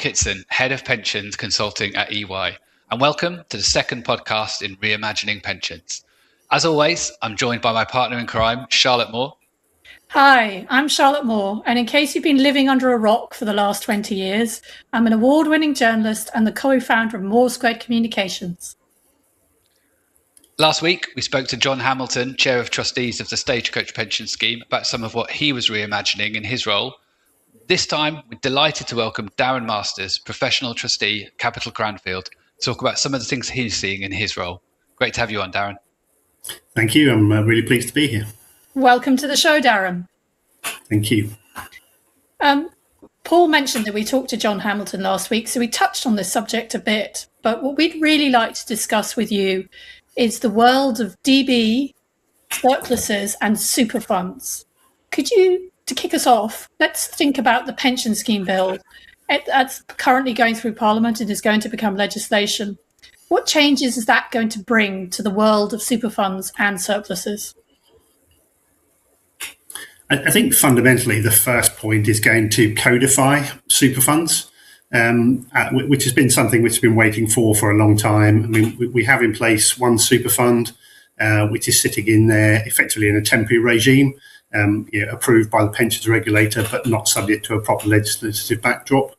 Kitson, Head of Pensions Consulting at EY, and welcome to the second podcast in Reimagining Pensions. As always, I'm joined by my partner in crime, Charlotte Moore. Hi, I'm Charlotte Moore, and in case you've been living under a rock for the last 20 years, I'm an award-winning journalist and the co-founder of Moore Squared Communications. Last week, we spoke to John Hamilton, Chair of Trustees of the Stagecoach Pension Scheme, about some of what he was reimagining in his role. This time, we're delighted to welcome Darren Masters, Professional Trustee at Capital Cranfield, to talk about some of the things he's seeing in his role. Great to have you on, Darren. Thank you. I'm really pleased to be here. Welcome to the show, Darren. Thank you. Paul mentioned that we talked to John Hamilton last week, so we touched on this subject a bit. But what we'd really like to discuss with you is the world of DB, surpluses, and superfunds. Could you, to kick us off, let's think about the pension scheme bill. That's currently going through Parliament and is going to become legislation. What changes is that going to bring to the world of superfunds and surpluses? I think fundamentally the first point is going to codify superfunds, which has been something which has been waiting for a long time. I mean, we have in place one superfund, which is sitting in there effectively in a temporary regime, approved by the pensions regulator, but not subject to a proper legislative backdrop.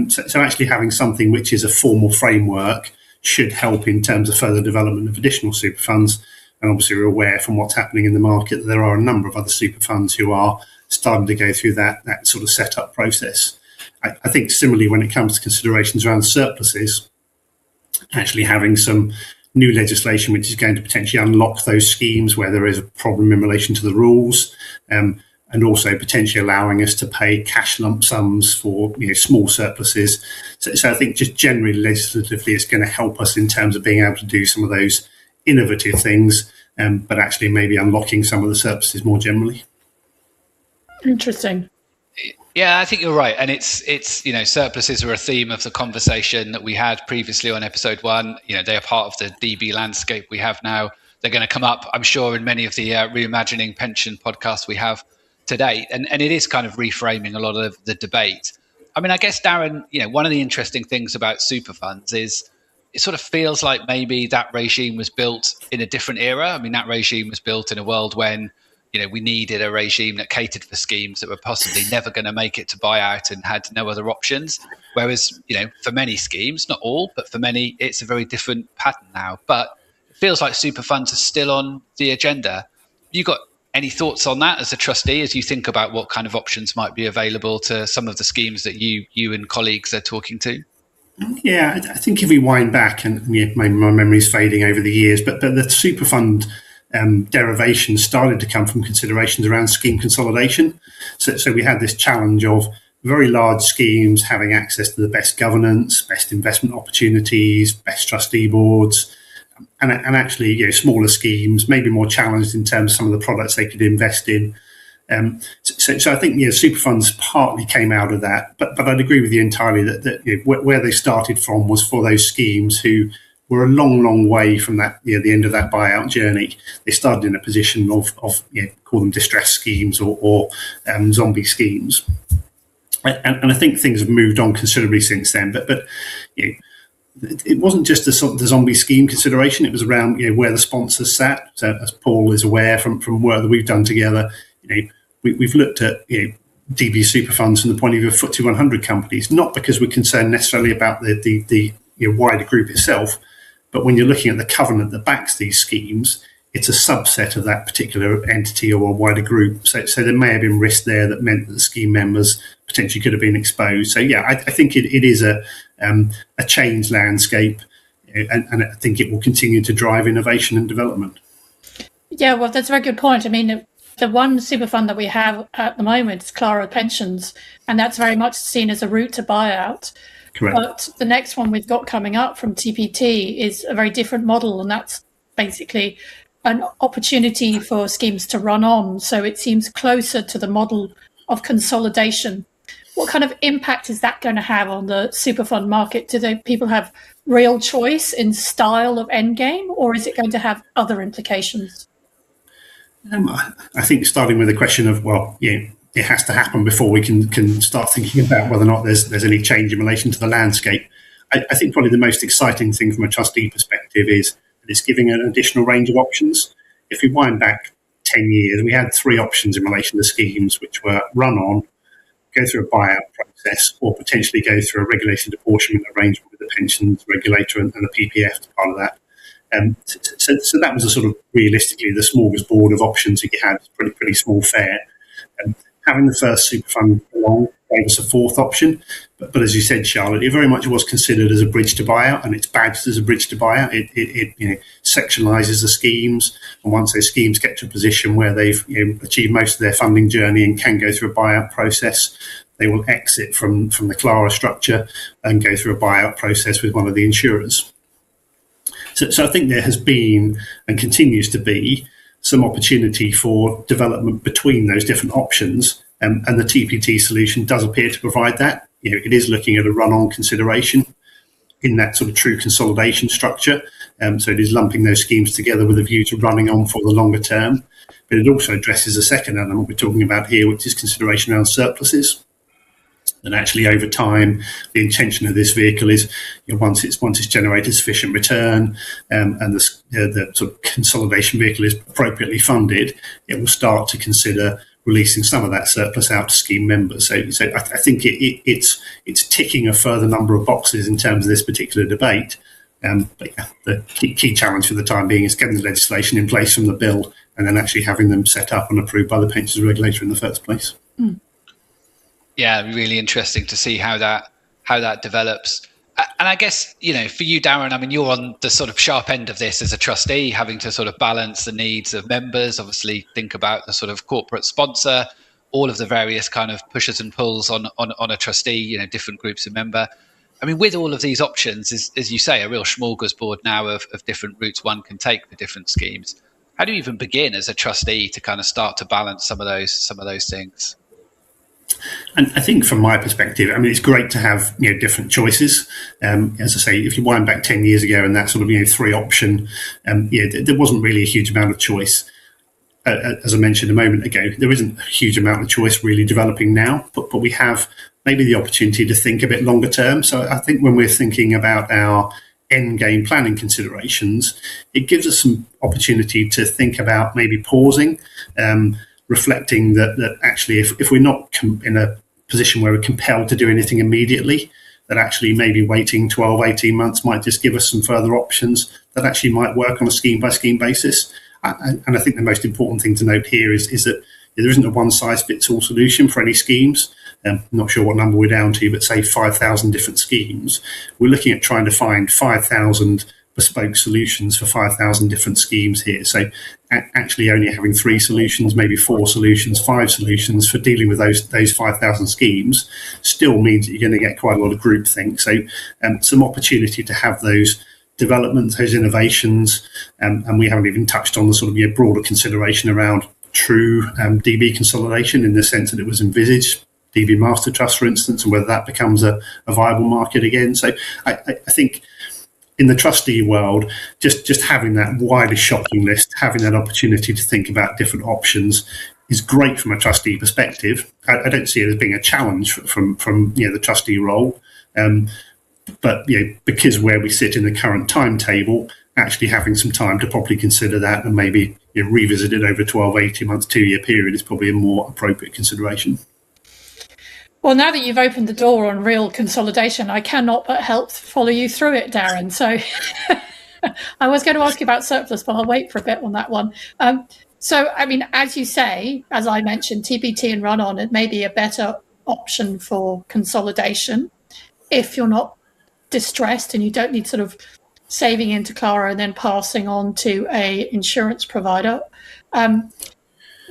So actually having something which is a formal framework should help in terms of further development of additional superfunds. And obviously we're aware from what's happening in the market that there are a number of other superfunds who are starting to go through that sort of setup process. I think similarly when it comes to considerations around surpluses, actually having some new legislation which is going to potentially unlock those schemes where there is a problem in relation to the rules, and also potentially allowing us to pay cash lump sums for small surpluses. So I think just generally legislatively it's going to help us in terms of being able to do some of those innovative things, but actually maybe unlocking some of the surpluses more generally. Interesting. Yeah, I think you're right. And it's surpluses are a theme of the conversation that we had previously on episode 1. They are part of the DB landscape we have now. They're going to come up, I'm sure, in many of the Reimagining Pension podcasts we have today. And it is kind of reframing a lot of the debate. I mean, I guess, Darren, one of the interesting things about superfunds is it sort of feels like maybe that regime was built in a different era. I mean, that regime was built in a world when, we needed a regime that catered for schemes that were possibly never going to make it to buyout and had no other options. Whereas, for many schemes, not all, but for many, it's a very different pattern now. But it feels like superfunds are still on the agenda. You got any thoughts on that as a trustee, as you think about what kind of options might be available to some of the schemes that you and colleagues are talking to? Yeah, I think if we wind back, and my memory's fading over the years, but the superfund derivation started to come from considerations around scheme consolidation. So we had this challenge of very large schemes having access to the best governance, best investment opportunities, best trustee boards, and actually smaller schemes, maybe more challenged in terms of some of the products they could invest in. So I think superfunds partly came out of that, but I'd agree with you entirely that where they started from was for those schemes who were a long way from that the end of that buyout journey. They started in a position of call them distress schemes or zombie schemes, and I think things have moved on considerably since then. But it wasn't just the zombie scheme consideration; it was around where the sponsors sat. So as Paul is aware from work that we've done together, we've looked at DB superfunds from the point of view of FTSE 100 companies, not because we're concerned necessarily about the wider group itself, but when you're looking at the covenant that backs these schemes, it's a subset of that particular entity or a wider group. So there may have been risk there that meant that the scheme members potentially could have been exposed. So yeah, I think it is a changed landscape, and I think it will continue to drive innovation and development. Yeah, well, that's a very good point. I mean, the one superfund that we have at the moment is Clara Pensions, and that's very much seen as a route to buyout. Correct. But the next one we've got coming up from TPT is a very different model, and that's basically an opportunity for schemes to run on. So it seems closer to the model of consolidation. What kind of impact is that going to have on the superfund market? Do people have real choice in style of endgame, or is it going to have other implications? I think starting with the question of, it has to happen before we can start thinking about whether or not there's any change in relation to the landscape. I think probably the most exciting thing from a trustee perspective is that it's giving an additional range of options. If we wind back 10 years, we had 3 options in relation to schemes, which were run on, go through a buyout process, or potentially go through a regulated apportionment arrangement with the pensions regulator and the PPF as part of that. So that was a sort of realistically the smorgasbord of options that you had, pretty small fare. Having the first super fund along gave us a 4th option, but as you said, Charlotte, it very much was considered as a bridge to buyout, and it's badged as a bridge to buyout. It sectionalises the schemes, and once those schemes get to a position where they've achieved most of their funding journey and can go through a buyout process, they will exit from the Clara structure and go through a buyout process with one of the insurers. So I think there has been and continues to be some opportunity for development between those different options, and the TPT solution does appear to provide that. It is looking at a run-on consideration in that sort of true consolidation structure. So it is lumping those schemes together with a view to running on for the longer term. But it also addresses a second element we're talking about here, which is consideration around surpluses. And actually, over time, the intention of this vehicle is, once it's generated sufficient return, and the sort of consolidation vehicle is appropriately funded, it will start to consider releasing some of that surplus out to scheme members. So I think it's ticking a further number of boxes in terms of this particular debate. But yeah, the key challenge for the time being is getting the legislation in place from the bill, and then actually having them set up and approved by the pensions regulator in the first place. Mm. Yeah, really interesting to see how that develops. And I guess, for you, Darren, I mean, you're on the sort of sharp end of this as a trustee, having to sort of balance the needs of members, obviously think about the sort of corporate sponsor, all of the various kind of pushes and pulls on a trustee, different groups of member. I mean, with all of these options, as you say, a real smorgasbord now of different routes one can take for different schemes. How do you even begin as a trustee to kind of start to balance some of those things? And I think from my perspective, I mean, it's great to have different choices. As I say, if you wind back 10 years ago and that sort of 3 option, there wasn't really a huge amount of choice. As I mentioned a moment ago, there isn't a huge amount of choice really developing now, but we have maybe the opportunity to think a bit longer term. So I think when we're thinking about our end game planning considerations, it gives us some opportunity to think about maybe pausing, reflecting that actually if we're not in a position where we're compelled to do anything immediately, that actually maybe waiting 12, 18 months might just give us some further options that actually might work on a scheme-by-scheme basis. And I think the most important thing to note here is that there isn't a one-size-fits-all solution for any schemes. I'm not sure what number we're down to, but say 5,000 different schemes. We're looking at trying to find 5,000 bespoke solutions for 5,000 different schemes here. So actually only having 3 solutions, maybe 4 solutions, 5 solutions for dealing with those 5,000 schemes still means that you're going to get quite a lot of groupthink. So some opportunity to have those developments, those innovations, and we haven't even touched on the sort of broader consideration around true DB consolidation in the sense that it was envisaged, DB Master Trust, for instance, and whether that becomes a viable market again. So I think in the trustee world, just having that wider shopping list, having that opportunity to think about different options is great from a trustee perspective. I don't see it as being a challenge from the trustee role, but because where we sit in the current timetable, actually having some time to properly consider that and maybe revisit it over 12, 18 months, 2-year period is probably a more appropriate consideration. Well, now that you've opened the door on real consolidation, I cannot but help follow you through it, Darren. So I was going to ask you about surplus, but I'll wait for a bit on that one. So, I mean, as you say, as I mentioned, TPT and run-on, it may be a better option for consolidation if you're not distressed and you don't need sort of saving into Clara and then passing on to a insurance provider.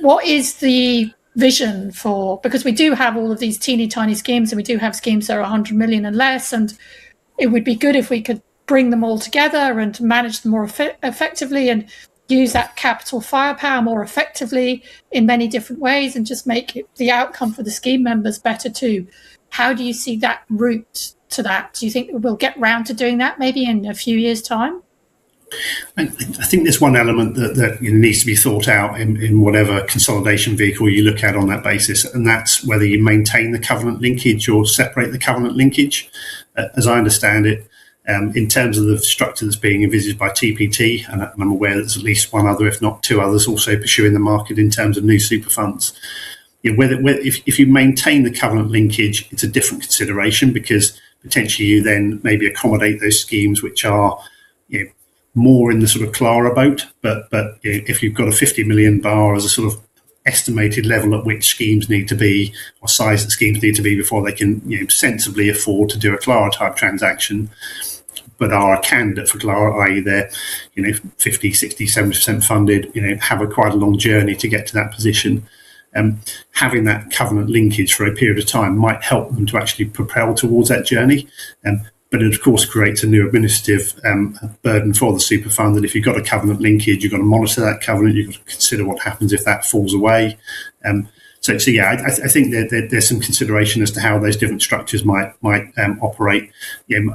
What is the vision for, because we do have all of these teeny tiny schemes and we do have schemes that are 100 million and less, and it would be good if we could bring them all together and manage them more effectively and use that capital firepower more effectively in many different ways and just make the outcome for the scheme members better too. How do you see that route to that? Do you think we'll get round to doing that maybe in a few years' time? I think there's one element that needs to be thought out in whatever consolidation vehicle you look at on that basis, and that's whether you maintain the covenant linkage or separate the covenant linkage. As I understand it, in terms of the structure that's being envisaged by TPT, and I'm aware there's at least one other, if not two others, also pursuing the market in terms of new super funds. If you maintain the covenant linkage, it's a different consideration, because potentially you then maybe accommodate those schemes which are more in the sort of Clara boat, but if you've got a 50 million bar as a sort of estimated level at which schemes need to be, or size that schemes need to be before they can sensibly afford to do a Clara type transaction, but are a candidate for Clara, i.e. they're 50, 60, 70% funded, have quite a long journey to get to that position. Having that covenant linkage for a period of time might help them to actually propel towards that journey. But it, of course, creates a new administrative burden for the super fund, that if you've got a covenant linkage, you've got to monitor that covenant, you've got to consider what happens if that falls away. I think there's some consideration as to how those different structures might operate.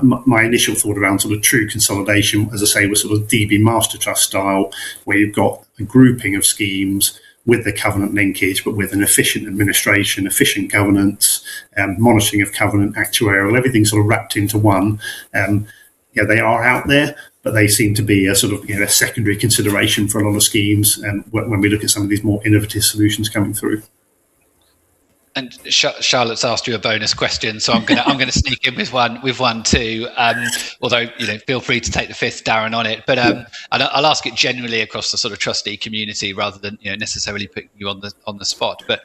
My initial thought around sort of true consolidation, as I say, was sort of DB master trust style, where you've got a grouping of schemes with the covenant linkage, but with an efficient administration, efficient governance, monitoring of covenant, actuarial, everything sort of wrapped into one. They are out there, but they seem to be a sort of a secondary consideration for a lot of schemes when we look at some of these more innovative solutions coming through. And Charlotte's asked you a bonus question, so I'm gonna sneak in with one too. Although feel free to take the fifth, Darren, on it. But I'll ask it generally across the sort of trustee community rather than necessarily putting you on the spot. But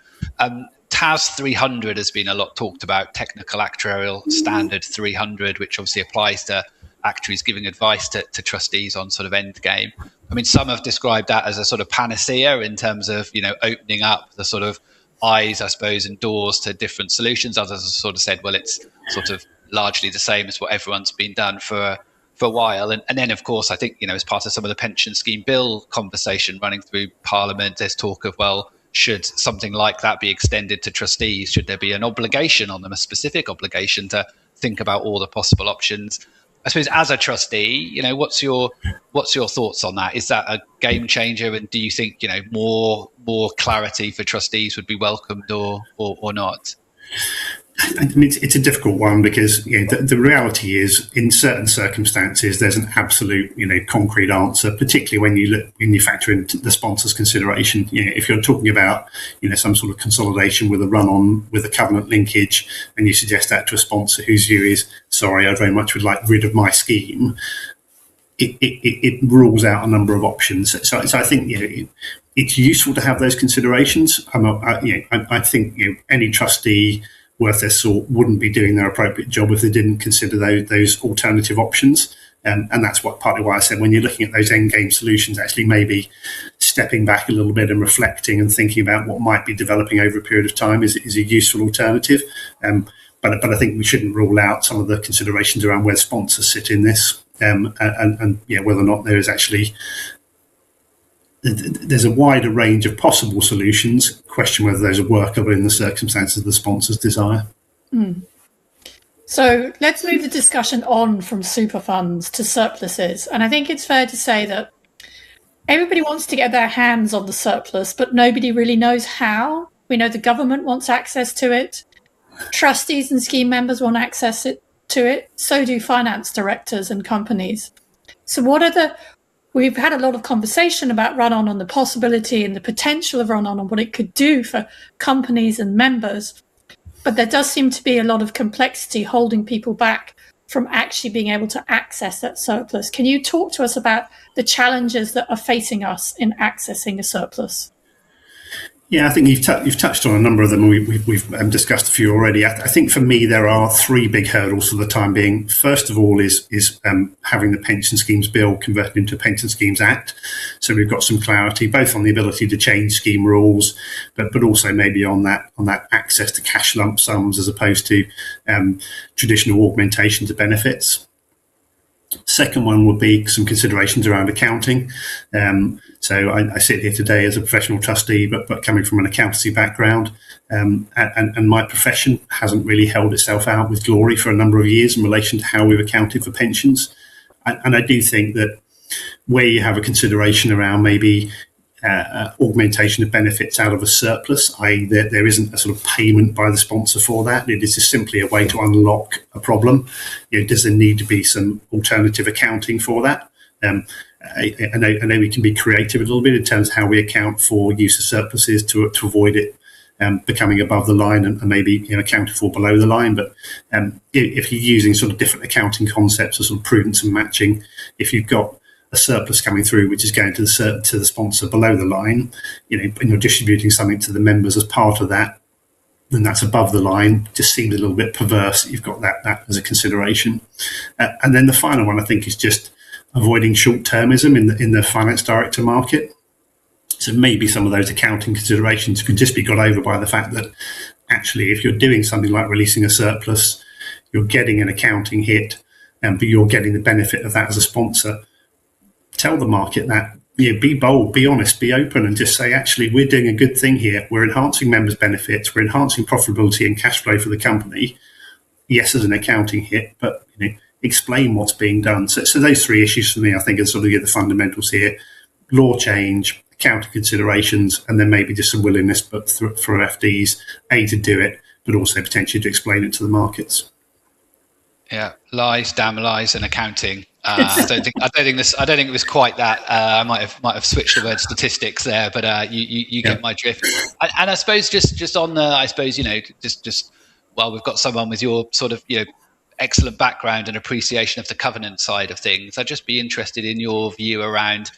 TAS 300 has been a lot talked about, technical actuarial standard 300, which obviously applies to actuaries giving advice to trustees on sort of end game. I mean, some have described that as a sort of panacea in terms of opening up the sort of eyes, I suppose, and doors to different solutions. Others have sort of said, well, it's sort of largely the same as what everyone's been done for a while. And then, of course, I think, as part of some of the pension scheme bill conversation running through Parliament, there's talk of, well, should something like that be extended to trustees? Should there be an obligation on them, a specific obligation to think about all the possible options? I suppose as a trustee, what's your thoughts on that? Is that a game changer? And do you think, more clarity for trustees would be welcomed or not? I mean, it's a difficult one, because the reality is, in certain circumstances, there's an absolute concrete answer. Particularly when you factor in the sponsor's consideration. If you're talking about some sort of consolidation with a run-on with a covenant linkage, and you suggest that to a sponsor whose view is, sorry, I very much would like rid of my scheme, it rules out a number of options. So I think it's useful to have those considerations. I think any trustee worth their salt wouldn't be doing their appropriate job if they didn't consider those alternative options. And that's partly why I said, when you're looking at those end game solutions, actually maybe stepping back a little bit and reflecting and thinking about what might be developing over a period of time is a useful alternative. But I think we shouldn't rule out some of the considerations around where sponsors sit in this, and whether or not there is actually. There's a wider range of possible solutions. Question whether those are workable in the circumstances the sponsors desire. So let's move the discussion on from super funds to surpluses. And I think it's fair to say that everybody wants to get their hands on the surplus, but nobody really knows how. We know the government wants access to it. Trustees and scheme members want access to it. So do finance directors and companies. So we've had a lot of conversation about run-on and the possibility and the potential of run-on and what it could do for companies and members. But there does seem to be a lot of complexity holding people back from actually being able to access that surplus. Can you talk to us about the challenges that are facing us in accessing a surplus? Yeah, I think you've touched on a number of them. We've discussed a few already. I think for me there are three big hurdles for the time being. First of all is having the Pension Schemes Bill converted into a Pension Schemes Act. So we've got some clarity both on the ability to change scheme rules, but also maybe on that access to cash lump sums as opposed to traditional augmentations of benefits. Second one would be some considerations around accounting. So I sit here today as a professional trustee, but coming from an accountancy background, and my profession hasn't really held itself out with glory for a number of years in relation to how we've accounted for pensions. And I do think that where you have a consideration around maybe augmentation of benefits out of a surplus, i.e. there isn't a sort of payment by the sponsor for that. It is just simply a way to unlock a problem. Does there need to be some alternative accounting for that? I know we can be creative a little bit in terms of how we account for use of surpluses to avoid it becoming above the line and maybe accounted for below the line. But if you're using sort of different accounting concepts of sort of prudence and matching, if you've got a surplus coming through which is going to the sponsor below the line, and you're distributing something to the members as part of that, then that's above the line. Just seems a little bit perverse that you've got that as a consideration. And then the final one, I think, is just avoiding short-termism in the finance director market. So maybe some of those accounting considerations could just be got over by the fact that actually, if you're doing something like releasing a surplus, you're getting an accounting hit, but you're getting the benefit of that as a sponsor. Tell the market that. Be bold, be honest, be open, and just say, actually, we're doing a good thing here. We're enhancing members' benefits. We're enhancing profitability and cash flow for the company. Yes, there's an accounting hit, but explain what's being done. So those three issues for me, I think, are sort of the fundamentals here: law change, accounting considerations, and then maybe just some willingness, but for FDs, to do it, but also potentially to explain it to the markets. Yeah, lies, damn lies, and accounting. I don't think it was quite that. I might have switched the word statistics there, but you get my drift. And I suppose just on the, just while we've got someone with your sort of excellent background and appreciation of the covenant side of things, I'd just be interested in your view around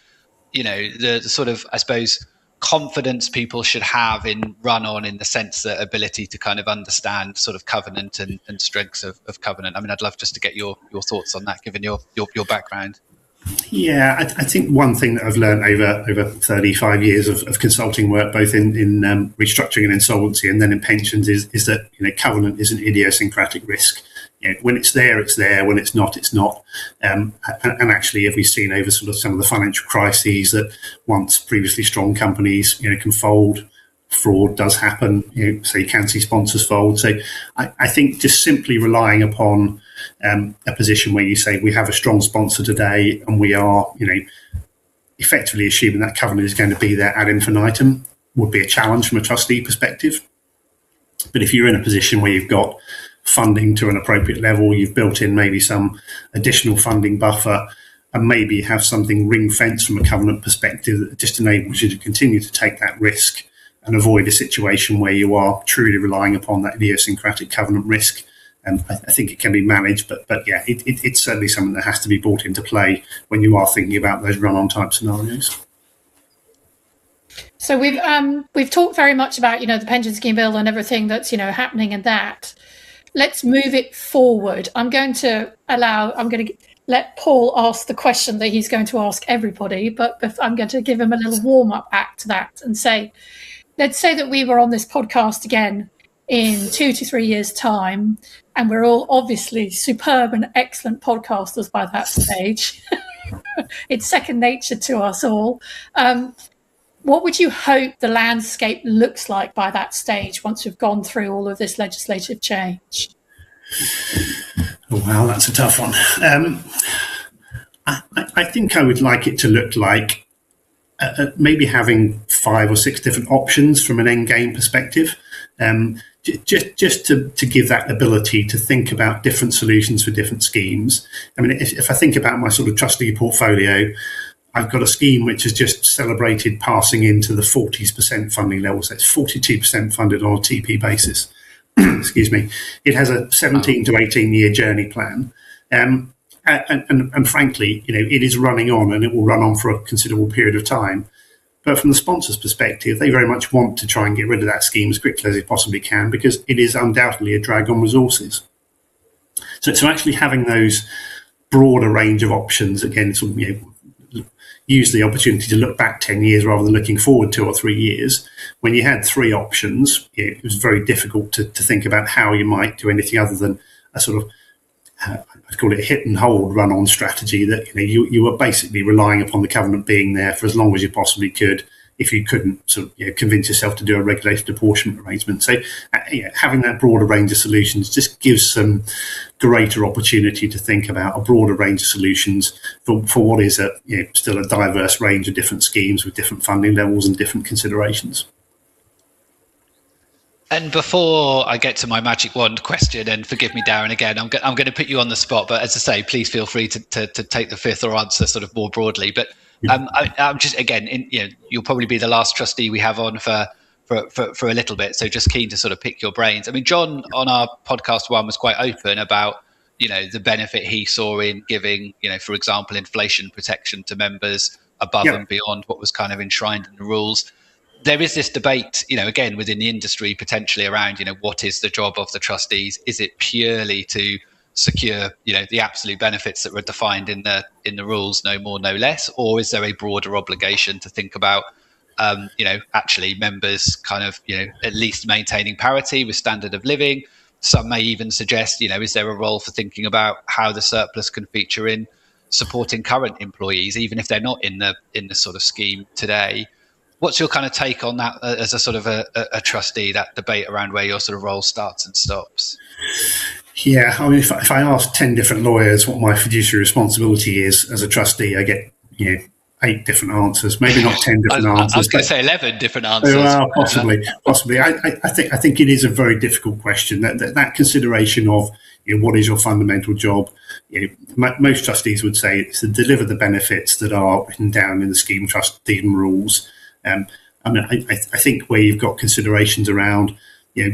the sort of, I suppose, confidence people should have in run-on, in the sense that ability to kind of understand sort of covenant and strengths of covenant. I mean, I'd love just to get your thoughts on that, given your background. Yeah, I think one thing that I've learned over 35 years of consulting work, both in restructuring and insolvency, and then in pensions, is that covenant is an idiosyncratic risk. When it's there, it's there. When it's not, it's not. And actually, have we seen over sort of some of the financial crises that once previously strong companies, can fold. Fraud does happen. So you can see sponsors fold. So I think just simply relying upon a position where you say we have a strong sponsor today, and we are, effectively assuming that covenant is going to be there ad infinitum, would be a challenge from a trustee perspective. But if you're in a position where you've got funding to an appropriate level, you've built in maybe some additional funding buffer, and maybe have something ring fenced from a covenant perspective that just enables you to continue to take that risk and avoid a situation where you are truly relying upon that idiosyncratic covenant risk. And I think it can be managed, but yeah, it's certainly something that has to be brought into play when you are thinking about those run-on type scenarios. So we've talked very much about the pension scheme bill and everything that's happening in that. Let's move it forward. I'm going to let Paul ask the question that he's going to ask everybody, but I'm going to give him a little warm-up act to that and say, let's say that we were on this podcast again in 2 to 3 years' time, and we're all obviously superb and excellent podcasters by that stage. It's second nature to us all. What would you hope the landscape looks like by that stage once we've gone through all of this legislative change? Oh, wow, that's a tough one. I think I would like it to look like maybe having 5 or 6 different options from an end game perspective, just to give that ability to think about different solutions for different schemes. I mean, if I think about my sort of trustee portfolio, I've got a scheme which has just celebrated passing into the 40% funding level, so it's 42% funded on a TP basis. Excuse me. It has a 17 to 18 year journey plan. And frankly, it is running on, and it will run on for a considerable period of time. But from the sponsor's perspective, they very much want to try and get rid of that scheme as quickly as they possibly can, because it is undoubtedly a drag on resources. So actually having those broader range of options, again, sort of, use the opportunity to look back 10 years rather than looking forward 2 or 3 years. When you had 3 options, it was very difficult to think about how you might do anything other than a sort of, I'd call it a hit and hold run-on strategy that you were basically relying upon the covenant being there for as long as you possibly could. if you couldn't sort of convince yourself to do a regulated apportionment arrangement. So having that broader range of solutions just gives some greater opportunity to think about a broader range of solutions for what is still a diverse range of different schemes with different funding levels and different considerations. And before I get to my magic wand question, and forgive me, Darren, again, I'm going to put you on the spot, but as I say, please feel free to take the fifth or answer sort of more broadly. But I'm just, again, you'll probably be the last trustee we have on for a little bit. So just keen to sort of pick your brains. I mean, John on our podcast one was quite open about, the benefit he saw in giving, for example, inflation protection to members above and beyond what was kind of enshrined in the rules. There is this debate, again, within the industry potentially around, what is the job of the trustees? Is it purely to secure, the absolute benefits that were defined in the rules, no more, no less? Or is there a broader obligation to think about, actually members kind of, at least maintaining parity with standard of living? Some may even suggest, is there a role for thinking about how the surplus can feature in supporting current employees, even if they're not in the sort of scheme today? What's your kind of take on that as a sort of a trustee, that debate around where your sort of role starts and stops? Yeah, I mean, if I ask 10 different lawyers what my fiduciary responsibility is as a trustee, I get 8 different answers. Maybe not 10 different answers. I was going to say 11 different answers. Well, possibly. I think it is a very difficult question. That consideration of what is your fundamental job. Most trustees would say it's to deliver the benefits that are written down in the scheme trust deed and rules. I think where you've got considerations around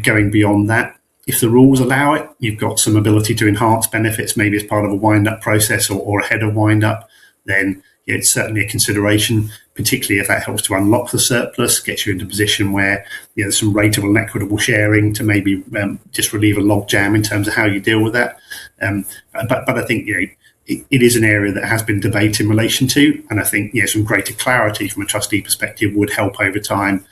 going beyond that, if the rules allow it, you've got some ability to enhance benefits, maybe as part of a wind-up process or ahead of wind-up, then it's certainly a consideration, particularly if that helps to unlock the surplus, gets you into a position where there's some rateable and equitable sharing to maybe just relieve a logjam in terms of how you deal with that. But I think it is an area that has been debated in relation to, and I think some greater clarity from a trustee perspective would help over time.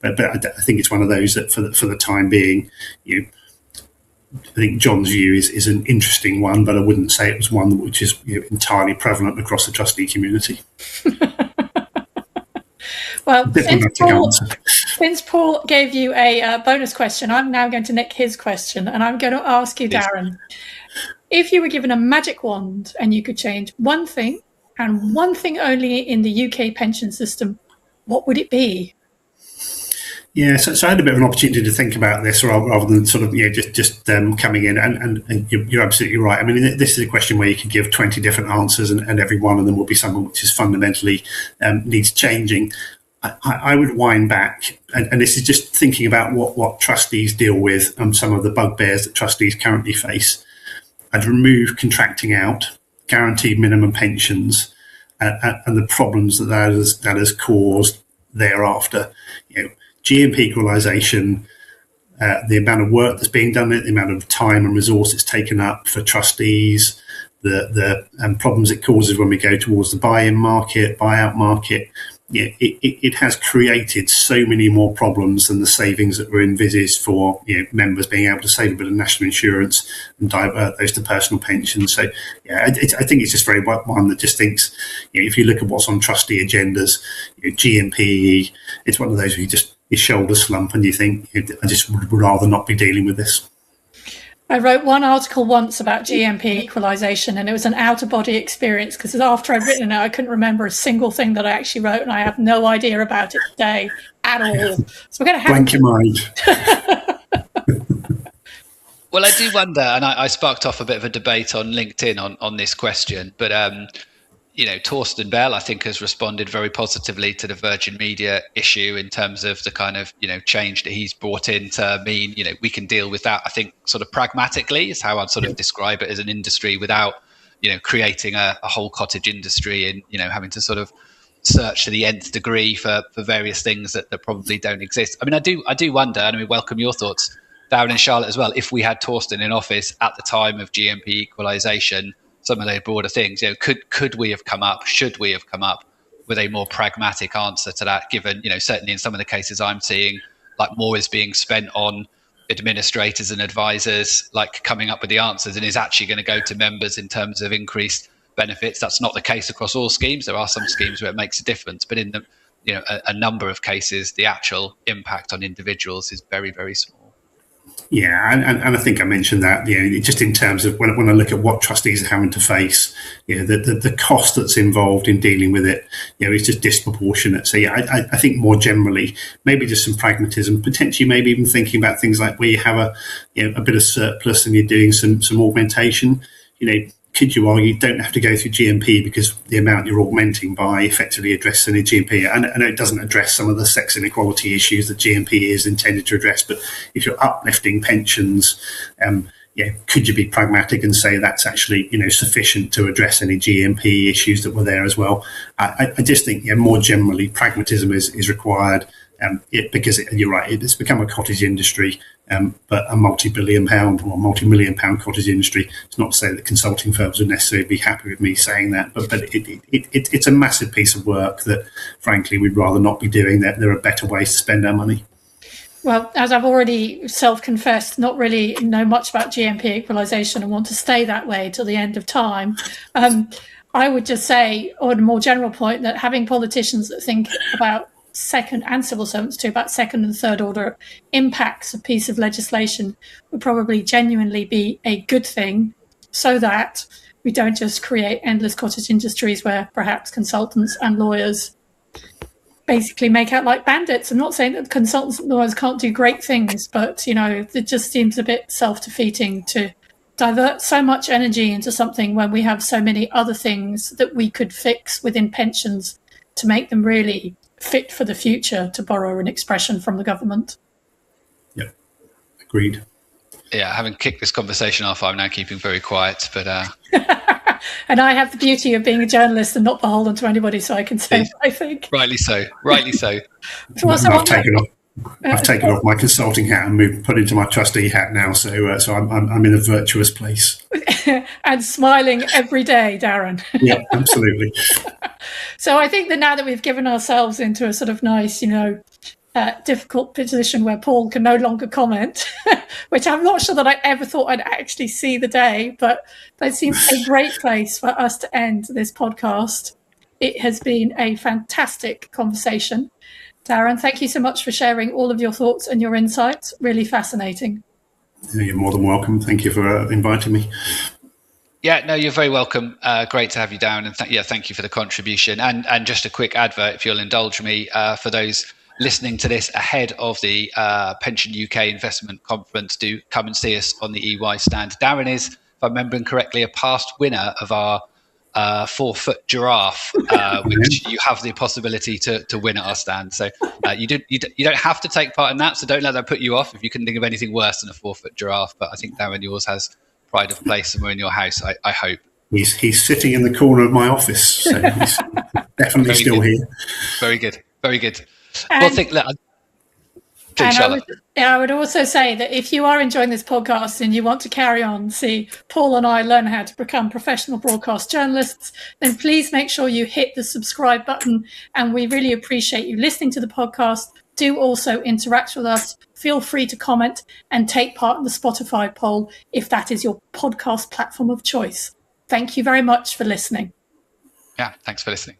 But I think it's one of those that for the time being, I think John's view is an interesting one, but I wouldn't say it was one which is entirely prevalent across the trustee community. Well, since Paul gave you a bonus question, I'm now going to nick his question, and I'm going to ask you, Darren, if you were given a magic wand and you could change one thing and one thing only in the UK pension system, what would it be? Yeah, so I had a bit of an opportunity to think about this rather than sort of just coming in, and you're absolutely right. I mean, this is a question where you could give 20 different answers, and every one of them will be something which is fundamentally needs changing. I would wind back, and this is just thinking about what trustees deal with and some of the bugbears that trustees currently face. I'd remove contracting out, guaranteed minimum pensions, and the problems that has caused thereafter. GMP equalisation, the amount of work that's being done, the amount of time and resource it's taken up for trustees, the problems it causes when we go towards the buy-in market, buyout market. It has created so many more problems than the savings that were envisaged for members being able to save a bit of national insurance and divert those to personal pensions. So I think it's just very one that just thinks if you look at what's on trustee agendas, GMPE, it's one of those where your shoulders slump and you think I just would rather not be dealing with this. I wrote one article once about GMP equalisation, and it was an out-of-body experience because after I'd written it, I couldn't remember a single thing that I actually wrote, and I have no idea about it today at all. So we're going to have blank your mind. Well, I do wonder, and I sparked off a bit of a debate on LinkedIn on this question, but Torsten Bell, I think, has responded very positively to the Virgin Media issue in terms of the kind of, change that he's brought in to mean, we can deal with that. I think sort of pragmatically is how I'd sort of describe it as an industry without, creating a whole cottage industry and, having to sort of search to the nth degree for various things that probably don't exist. I mean, I do wonder, and I welcome your thoughts, Darren and Charlotte as well, if we had Torsten in office at the time of GMP equalisation, some of the broader things, could we have come up, should we have come up with a more pragmatic answer to that, given, certainly in some of the cases I'm seeing, like more is being spent on administrators and advisors, like coming up with the answers and is actually going to go to members in terms of increased benefits. That's not the case across all schemes. There are some schemes where it makes a difference, but in a number of cases, the actual impact on individuals is very, very small. Yeah, and I think I mentioned that, just in terms of when I look at what trustees are having to face, the cost that's involved in dealing with it, is just disproportionate. So yeah, I think more generally, maybe just some pragmatism, potentially maybe even thinking about things like where you have a bit of surplus and you're doing some augmentation. Could you argue don't have to go through GMP because the amount you're augmenting by effectively addresses any GMP? I know it doesn't address some of the sex inequality issues that GMP is intended to address, but if you're uplifting pensions, could you be pragmatic and say that's actually sufficient to address any GMP issues that were there as well? I just think more generally pragmatism is required. Because you're right, it's become a cottage industry, but a multi-billion pound or multi-million pound cottage industry. It's not to say that consulting firms would necessarily be happy with me saying that, but it's a massive piece of work that, frankly, we'd rather not be doing. That there are better ways to spend our money. Well, as I've already self-confessed, not really know much about GMP equalisation and want to stay that way till the end of time. I would just say, on a more general point, that having politicians that think about second, and civil servants too, about second and third order impacts a piece of legislation would probably genuinely be a good thing, so that we don't just create endless cottage industries where perhaps consultants and lawyers basically make out like bandits. I'm not saying that consultants and lawyers can't do great things, but it just seems a bit self-defeating to divert so much energy into something when we have so many other things that we could fix within pensions to make them really fit for the future, to borrow an expression from the government. Yep, agreed. Yeah, having kicked this conversation off, I'm now keeping very quiet, but and I have the beauty of being a journalist and not beholden to anybody, so I can say what I think. Rightly so. I've taken off my consulting hat and put into my trustee hat now, so I'm in a virtuous place. And smiling every day, Darren. Yeah, absolutely. So I think that now that we've given ourselves into a sort of nice, difficult position where Paul can no longer comment, which I'm not sure that I ever thought I'd actually see the day, but that seems a great place for us to end this podcast. It has been a fantastic conversation. Darren, thank you so much for sharing all of your thoughts and your insights. Really fascinating. You're more than welcome. Thank you for inviting me. Yeah, no, you're very welcome. Great to have you down. And thank you for the contribution. And just a quick advert, if you'll indulge me, for those listening to this ahead of the Pension UK Investment Conference, do come and see us on the EY stand. Darren is, if I'm remembering correctly, a past winner of our 4-foot giraffe, which you have the possibility to win at our stand. So you don't have to take part in that, so don't let that put you off if you can think of anything worse than a 4-foot giraffe. But I think, Darren, yours has pride of place somewhere in your house, I hope. He's sitting in the corner of my office, so he's definitely still here. Very good. I would also say that if you are enjoying this podcast and you want to carry on, see Paul and I learn how to become professional broadcast journalists, then please make sure you hit the subscribe button. And we really appreciate you listening to the podcast. Do also interact with us. Feel free to comment and take part in the Spotify poll if that is your podcast platform of choice. Thank you very much for listening. Yeah, thanks for listening.